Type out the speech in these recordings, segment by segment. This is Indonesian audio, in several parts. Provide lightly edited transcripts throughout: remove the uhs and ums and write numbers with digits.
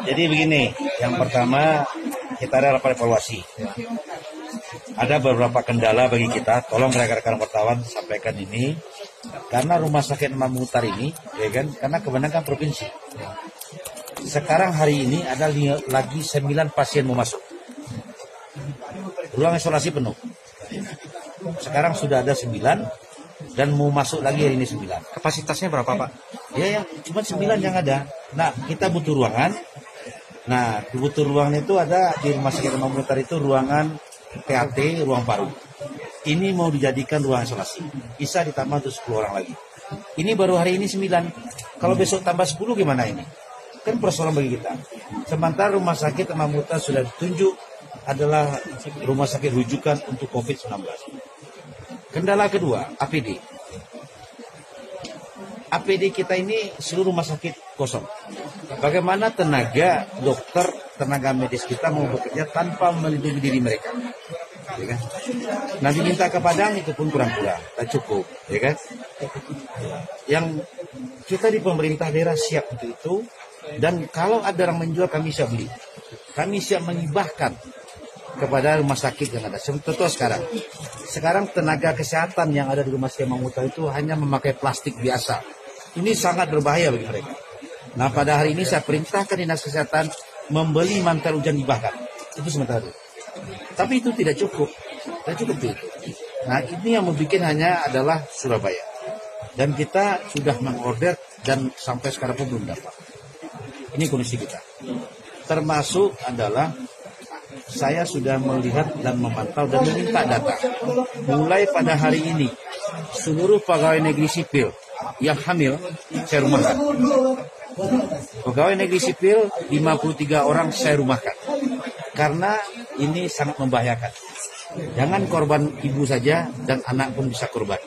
Jadi begini, yang pertama kita ada rapat evaluasi. Ada beberapa kendala bagi kita, tolong rekan-rekan wartawan sampaikan ini. Karena rumah sakit Imam Mukhtar ini, ya kan, karena kebanyakan provinsi. Sekarang hari ini ada lagi 9 pasien mau masuk. Ruang isolasi penuh. Sekarang sudah ada 9 dan mau masuk lagi hari ini 9. Kapasitasnya berapa, Pak? Ya, cuma 9 yang ada. Nah, kita butuh ruangan. Nah, butuh ruangan itu ada di rumah sakit Imam Mukhtar itu ruangan PAT, ruang baru. Ini mau dijadikan ruang isolasi. Bisa ditambah untuk 10 orang lagi. Ini baru hari ini 9. Kalau besok tambah 10 gimana ini? Kan persoalan bagi kita. Sementara rumah sakit Imam Mukhtar sudah ditunjuk adalah rumah sakit rujukan untuk COVID-19. Kendala kedua, APD. APD kita ini seluruh rumah sakit kosong. Bagaimana tenaga dokter, tenaga medis kita mau bekerja tanpa melindungi diri mereka? Ya kan? Nanti minta ke Padang itu pun kurang-kurang, tak cukup, ya kan? Yang kita di pemerintah daerah siap untuk itu, dan kalau ada orang menjual kami siap beli, kami siap mengibahkan kepada rumah sakit yang ada. Contoh sekarang tenaga kesehatan yang ada di rumah sakit Imam Mukhtar itu hanya memakai plastik biasa. Ini sangat berbahaya bagi mereka. Nah, pada hari ini saya perintahkan Dinas Kesehatan membeli mantel hujan dibahkan. Itu sementara. Tapi itu tidak cukup. Tidak cukup itu. Nah, ini yang membuat hanya adalah Surabaya. Dan kita sudah mengorder dan sampai sekarang pun belum dapat. Ini kondisi kita. Termasuk adalah saya sudah melihat dan memantau dan meminta data. Mulai pada hari ini, seluruh pegawai negeri sipil yang hamil, saya rumahkan. Pegawai negeri sipil, 53 orang saya rumahkan. Karena ini sangat membahayakan. Jangan korban ibu saja dan anak pun bisa korban.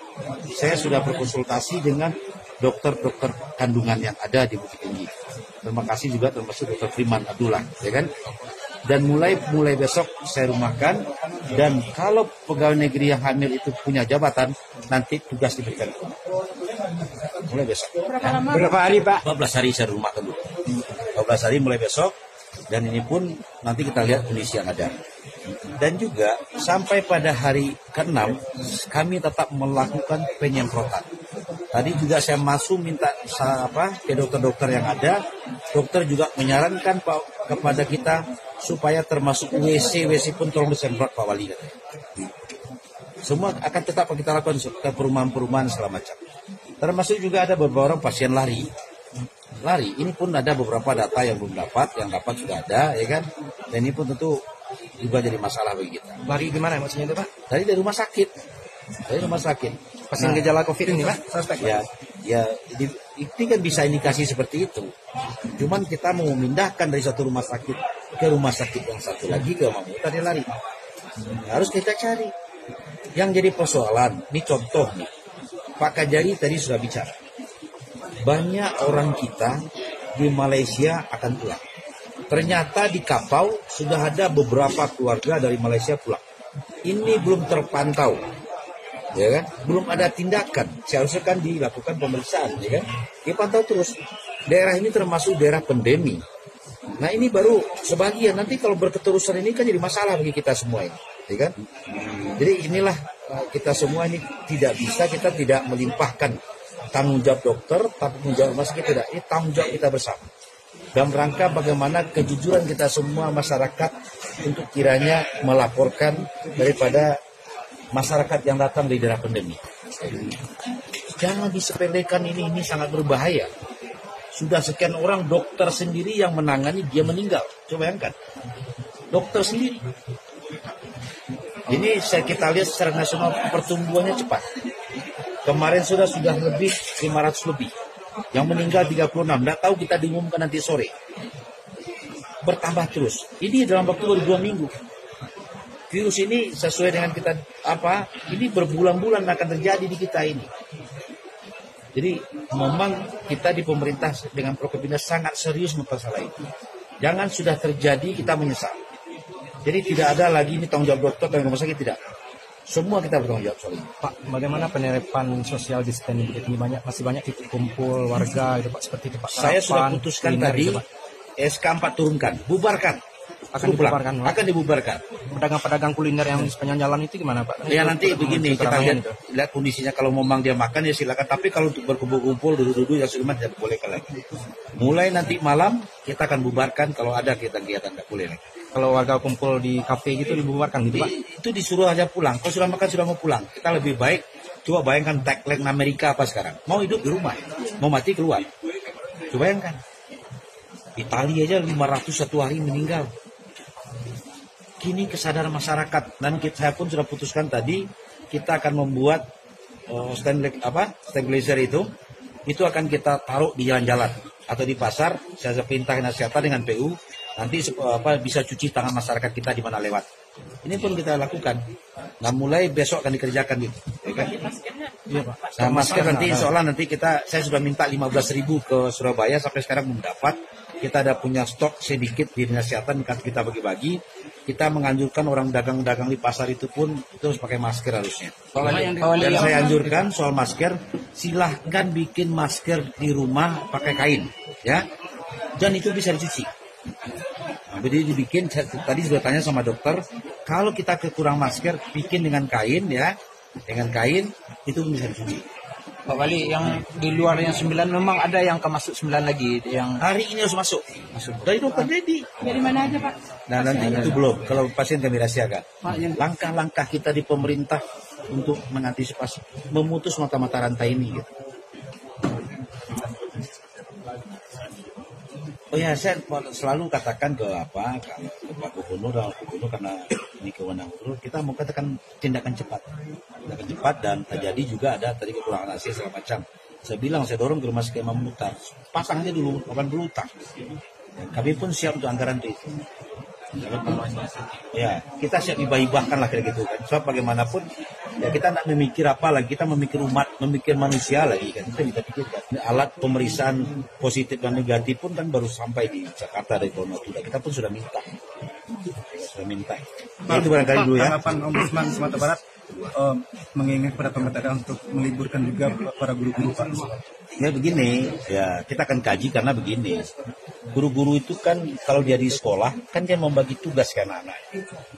Saya sudah berkonsultasi dengan dokter-dokter kandungan yang ada di Bukit Tinggi. Terima kasih juga termasuk Dr. Friman Abdullah, ya kan? Dan mulai besok saya rumahkan, dan kalau pegawai negeri yang hamil itu punya jabatan, nanti tugas diberikan. Mulai besok. Berapa hari, Pak? 12 hari saya rumahkan dulu. 12 hari mulai besok, dan ini pun nanti kita lihat kondisi yang ada. Dan juga sampai pada hari ke-6 kami tetap melakukan penyemprotan. Tadi juga saya masuk minta ke dokter-dokter yang ada. Dokter juga menyarankan kepada kita supaya termasuk WC pun tolong disemprot Pak Wali. Semua akan tetap kita lakukan ke perumahan-perumahan segala macam. Termasuk juga ada beberapa orang pasien lari. Ini pun ada beberapa data yang belum dapat, yang dapat sudah ada, ya kan? Dan ini pun tentu juga jadi masalah bagi kita. Lari gimana maksudnya itu, Pak? Dari rumah sakit. Pasien gejala COVID ini, Pak? Suspek, ya, ini kan bisa indikasi seperti itu. Cuman kita mau memindahkan dari satu rumah sakit ke rumah sakit yang satu lagi ke Imam Mukhtar, dia lari. Harus kita cari. Yang jadi persoalan, ini contoh nih. Pak Kajari tadi sudah bicara. Banyak orang kita di Malaysia akan pulang. Ternyata di Kapau sudah ada beberapa keluarga dari Malaysia pulang. Ini belum terpantau. Ya kan? Belum ada tindakan. Seharusnya kan dilakukan pemeriksaan, ya kan? Dipantau terus. Daerah ini termasuk daerah pandemi. Nah, ini baru sebagian. Nanti kalau berketerusan ini kan jadi masalah bagi kita semua ini, ya kan? Jadi inilah kita semua ini tidak bisa, kita tidak melimpahkan tanggung jawab dokter, tanggung jawab rumah sakit tidak. Ini tanggung jawab kita bersama. Dalam rangka bagaimana kejujuran kita semua masyarakat untuk kiranya melaporkan daripada masyarakat yang datang dari daerah pandemi. Jangan disepelekan ini sangat berbahaya. Sudah sekian orang dokter sendiri yang menangani, dia meninggal. Coba bayangkan. Dokter sendiri. Ini kita lihat secara nasional pertumbuhannya cepat. Kemarin sudah lebih 500 lebih. Yang meninggal 36. Tidak tahu kita diumumkan nanti sore. Bertambah terus. Ini dalam waktu baru 2 minggu. Virus ini sesuai dengan kita ini berbulan-bulan akan terjadi di kita ini. Jadi memang kita di pemerintah dengan Prokopimda sangat serius mempermasalah itu. Jangan sudah terjadi kita menyesal. Jadi tidak ada lagi ini tanggung jawab dokter dan rumah sakit, tidak. Semua kita bertanggung jawab soal ini. Pak, bagaimana penerapan social distancing ini masih banyak titik kumpul warga itu Pak seperti itu Pak. Saya sudah Harapan, putuskan kuliner tadi gitu, Pak. SK 4 turunkan, bubarkan. Akan Suruh pulang. dibubarkan, Pak. Akan dibubarkan. Pedagang-pedagang kuliner yang di sepanjang jalan itu gimana Pak? Ya Itu nanti begini kita keramaian itu. lihat kondisinya, kalau memang dia makan ya silakan. Tapi kalau untuk berkumpul-kumpul duduk-duduk ya sudah tidak boleh lagi. Mulai nanti malam kita akan bubarkan kalau ada kegiatan tidak boleh lagi. Kalau warga kumpul di kafe gitu dibubarkan gitu Pak. Itu disuruh aja pulang. Kalau sudah makan sudah mau pulang. Kita lebih baik coba bayangkan tagline Amerika apa sekarang. Mau hidup di rumah, mau mati keluar. Coba bayangkan. Italia aja 500 satu hari meninggal. Kini kesadaran masyarakat, dan saya pun sudah putuskan tadi kita akan membuat stabilizer itu akan kita taruh di jalan-jalan atau di pasar. Saya perintah dinas kesehatan dengan PU nanti bisa cuci tangan masyarakat kita di mana lewat. Ini pun kita lakukan. Nah mulai besok akan dikerjakan gitu. Ya kan? Iya Pak. Nah, masker nanti insya Allah nanti saya sudah minta 15.000 ke Surabaya, sampai sekarang belum dapat. Kita ada punya stok sedikit di dinas kesehatan, kita bagi-bagi. Kita menganjurkan orang dagang-dagang di pasar itu pun itu harus pakai masker harusnya. Dan saya anjurkan soal masker, silahkan bikin masker di rumah pakai kain, ya. Dan itu bisa dicuci. Nah, jadi dibikin, tadi sudah tanya sama dokter, kalau kita kekurang masker, bikin dengan kain, ya. Dengan kain itu bisa dicuci. Pak Wali, yang di luar yang 9 memang ada yang kemasuk 9 lagi yang Hari ini harus masuk. Dari dokter Dedi. Dari mana aja Pak? Nah nanti itu belum. Kalau pasien kami rahasiakan. Langkah-langkah kita di pemerintah untuk mengantisipasi, memutus mata-mata rantai ini. Gitu. Oh ya, saya selalu katakan ke Pak Gubernur dan Gubernur, karena ini kewenangan Gubernur, kita mau katakan tindakan cepat dan terjadi juga ada tadi kekurangan AC segala macam. Saya bilang saya dorong ke rumah sakit Imam Mutar, pasang aja dulu 80 tak. Kami pun siap untuk anggaran itu. Ya, kita siap hibah-hibahkan lah kayak gitu kan. Sebab bagaimanapun ya kita tidak memikir apa lagi, kita memikir umat, memikir manusia lagi kan. Kita pikirkan. Alat pemeriksaan positif dan negatif pun kan baru sampai di Jakarta dari tahun lalu. Kita pun sudah minta. Nah, itu barangkali dulu ya. Tanggapan Ombudsman Sumatera Barat mengingat pada pemerintah daerah untuk meliburkan juga para guru-guru Pak. Ya begini, ya kita akan kaji karena begini. Guru-guru itu kan kalau dia di sekolah kan dia membagi tugas ke anak-anak,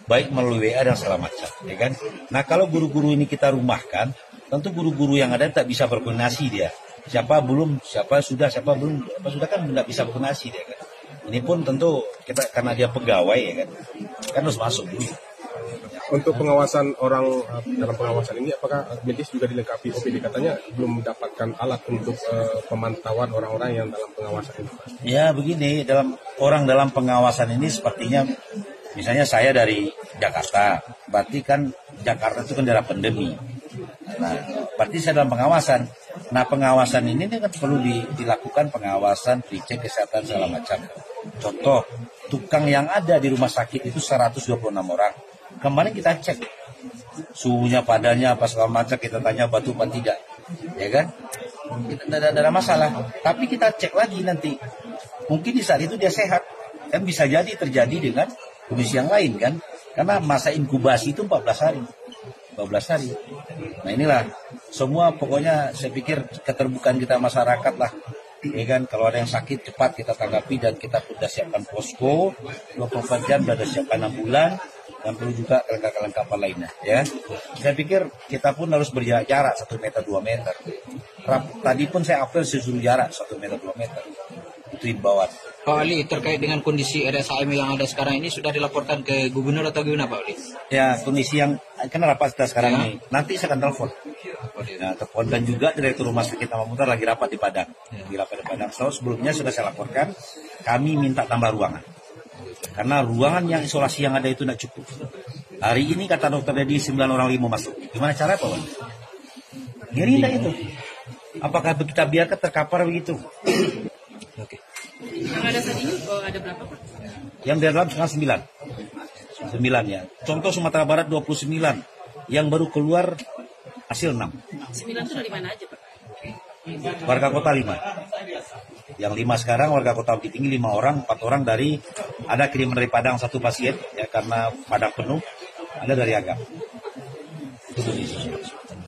baik melalui WA dan segala macam, ya kan. Nah kalau guru-guru ini kita rumahkan, tentu guru-guru yang ada tak bisa berkoordinasi dia. Siapa sudah kan tidak bisa berkoordinasi dia kan. Ini pun tentu kita karena dia pegawai ya kan harus masuk dulu. Untuk pengawasan orang dalam pengawasan ini, apakah medis juga dilengkapi OPD? Katanya belum mendapatkan alat untuk pemantauan orang-orang yang dalam pengawasan ini. Ya begini, dalam pengawasan ini sepertinya, misalnya saya dari Jakarta, berarti kan Jakarta itu kan daerah pandemi. Nah, berarti saya dalam pengawasan. Nah, pengawasan ini kan perlu dilakukan pengawasan, dicek kesehatan segala macam. Contoh, tukang yang ada di rumah sakit itu 126 orang. Kemarin kita cek suhunya, padanya apa segala macam, kita tanya batu apa tidak, ya kan? Tidak ada masalah. Tapi kita cek lagi nanti. Mungkin di saat itu dia sehat, kan bisa jadi terjadi dengan kondisi yang lain kan? Karena masa inkubasi itu 14 hari. Nah inilah semua, pokoknya saya pikir keterbukaan kita masyarakat lah. Ya kan, kalau ada yang sakit cepat kita tanggapi, dan kita sudah siapkan posko 24 jam, sudah siapkan ambulan, dan perlu juga kelengkapan lainnya ya. Saya pikir kita pun harus berjarak 1 meter 2 meter. Tadi pun saya apel sesuruh jarak 1 meter 2 meter. Itu himbauan. Pak Ali, terkait dengan kondisi RSAM yang ada sekarang ini sudah dilaporkan ke gubernur atau gimana Pak Ali? Ya, kondisi yang kenapa kita sekarang ini, nanti saya akan telepon. Nah, telepon, dan juga Direktur Rumah Sakit Imam Mutar lagi rapat di Padang. So, sebelumnya sudah saya laporkan, kami minta tambah ruangan. Karena ruangan yang isolasi yang ada itu tidak cukup. Hari ini kata dokter Dedi 9 orang lagi mau masuk. Gimana cara Pak? Ngeri tidak itu? Apakah kita biarkan terkapar begitu? Oke. Yang ada saat ini ada berapa Pak? Yang di dalam setengah 9 ya. Contoh Sumatera Barat 29. Yang baru keluar hasil 6. 9 itu dari mana aja Pak? Warga kota 5. Yang 5 sekarang warga kota Bukit Tinggi 5 orang, 4 orang dari, ada kiriman dari Padang 1 pasien ya karena Padang penuh, ada dari Agam. Indonesia.